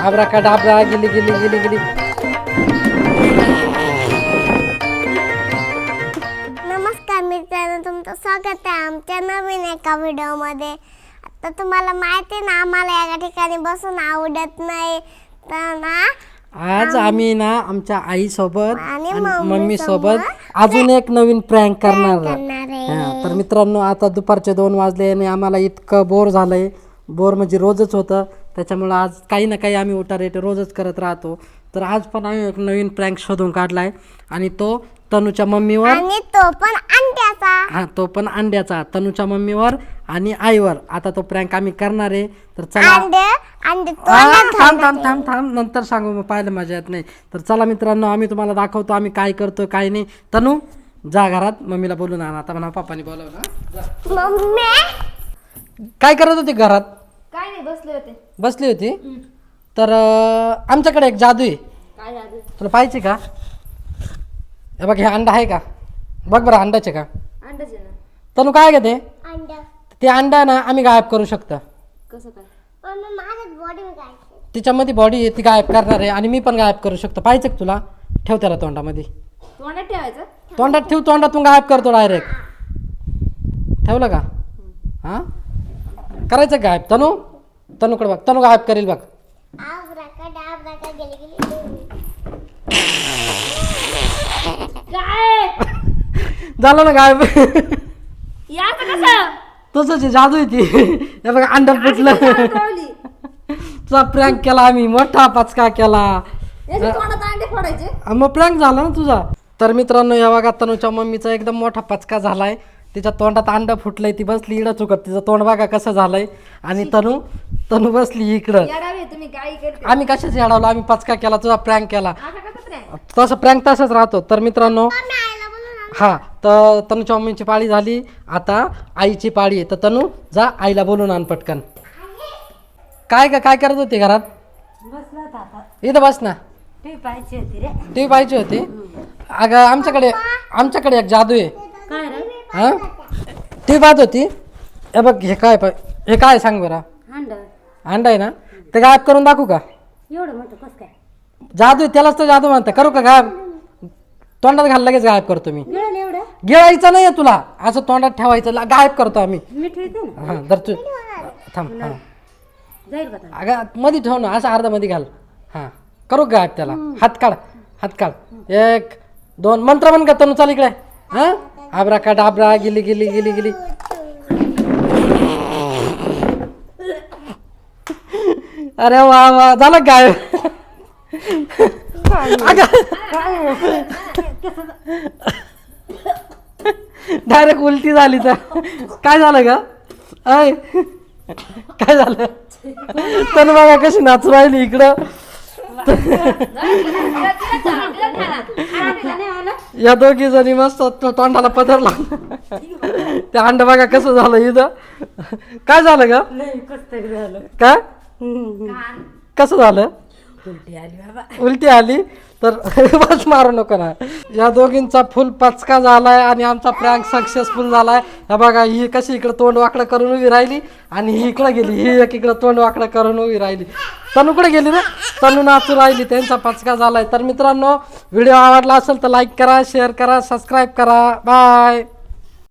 आब्राकाडाब्रा गिली गिली गिली गिली. नमस्कार मित्रांनो, तुमचं स्वागत आहे आमच्या नवीन एका व्हिडिओमध्ये. आता तुम्हाला माहिती आहे ना, आम्हाला या ठिकाणी बसून आवडत नाही, तर ना आज आम्ही ना आमच्या आई सोबत आणि मम्मी सोबत अजून एक नवीन प्रँक करणार आहे. तर मित्रांनो, आता दुपारचे 2 वाजले आणि आम्हाला इतकं बोर झालंय. बोर म्हणजे रोजच होतं, त्याच्यामुळं आज काही ना काही आम्ही उठारेट रोजच करत राहतो. तर आज पण आम्ही एक नवीन प्रँक शोधून काढलाय आणि तो तनूच्या मम्मीवर आणि तो पण अंड्याचा. हा, तो पण अंड्याचा, तनूच्या मम्मीवर आणि आईवर. आता तो प्रँक आम्ही करणार आहे. तर चला. अंडे थांब नंतर सांगू, मग पाहिलं मजा येत नाही. तर चला मित्रांनो, आम्ही तुम्हाला दाखवतो आम्ही काय करतो काय नाही. तनू जा घरात, मम्मीला बोलून आण. आता म्हणा पप्पानी बोलवलं. मम्मी काय करत होती घरात? काय नाही, बसली होती. तर आमच्याकडे एक जादू आहे. काय जादू? तुला पाहिजे का? हे बघ, हे अंडा आहे का? बघ बरं, अंड्याचे का? अंडाच आहे ना. तनू काय घेते? अंडा. ते अंडा ना आम्ही गायब करू शकतो. कसं काय? मम्मी माझ्या बॉडी मध्ये काय? तिच्यामध्ये बॉडी आहे, ती गायब करणार आहे आणि मी पण गायब करू शकतो. पाहिजे का तुला? ठेव त्याला तोंडामध्ये. तोंडात ठेवायचं? तोंडात ठेव, तोंडातून गायब करतो डायरेक्ट. ठेवलं का? हां, करायचं गायब. तनूकडे बघ, तनू गायब करेल बघ. आब्राकाडाब्रा गेली गेली. काय झालं ना गायब. याचं कसं? तसंच आहे, जादू आहे ती. हे बघ, अंडा फुटलं. कळली. तुझा प्रँक केला आम्ही, मोठा पचका केला. याच्या तोंडात अंडे फोडायचे? मग प्रँक झाला ना तुझा. तर मित्रांनो, या बघा, तनूच्या मम्मीचा एकदम मोठा पचका झालाय. तिच्या तोंडात अंडा फुटलंय, ती बसली इकडं चुकत. तिचं तोंड बघा कसं झालंय. आणि तनू बसली इकडं. येडावे तुम्ही, काय करते? आम्ही कशाच येडावलो? आम्ही पचका केला, तुझा प्रँक केला. आता कसं prank? तसं प्रँक तसंच राहतो. तर मित्रांनो, हा, तर तनूच्या मम्मीची पाळी झाली, आता आईची पाळी आहे. तर तनू जा, आईला बोलून आण पटकन. काय करत होती घरात? इथं बस ना. टीव्ही पाहायची होती रे. टीव्ही पाहिजे होती. अगं, आमच्याकडे एक जादू आहे. काय रे? हा, टीव्ही पाहत होती. हे बघ, हे काय सांग बरं. अंडा आहे ना, ते गायब करून दाखवू का? एवढं मोठं कसं काय? जादू आहे, त्यालाच तर जादू म्हणते. करू का गायब? तोंडात घाल, लगेच गायब करतो मी. गिळलं एवढं? गिळायचं नाही तुला, असं तोंडात ठेवायचं, गायब करतो आम्ही. मी ठेवते ना. हां, धर तू. थांब. हां, जाईल का आता? अगं मध्ये ठेव ना, असं अर्धा मध्ये घाल. हां, करू गायब त्याला. हात काढ. 1 2 मंत्र म्हण का तनू? चाल इकडे. हां, आब्राकाडाब्रा गिली गिली गिली गिली. अरे वा, झालं गायब. डायरेक्ट उलटी झाली. तर काय झालं का? काय झालं? तनु बघा कशी नाचू राहिली इकडं. या दोघी जणी मस्त तोंडाला पदर लावला. ते अंड बघा कसं झालं इथं. काय झालं का? काय कसं झालं? उलटी आली. तर बस मारू नको ना. या दोघींचा फुल पचका झालाय आणि आमचा प्रँक सक्सेसफुल झालाय. हा बघा, ही कशी इकडं तोंड वाकडं करून उभी राहिली आणि ही इकडं गेली. ही एक इकडं तोंड वाकडं करून उभी राहिली. तनूकडे गेली ना, तनू नाचू राहिली. त्यांचा पचका झालाय. तर मित्रांनो, व्हिडिओ आवडला असेल तर लाईक करा, शेअर करा, सबस्क्राईब करा. बाय.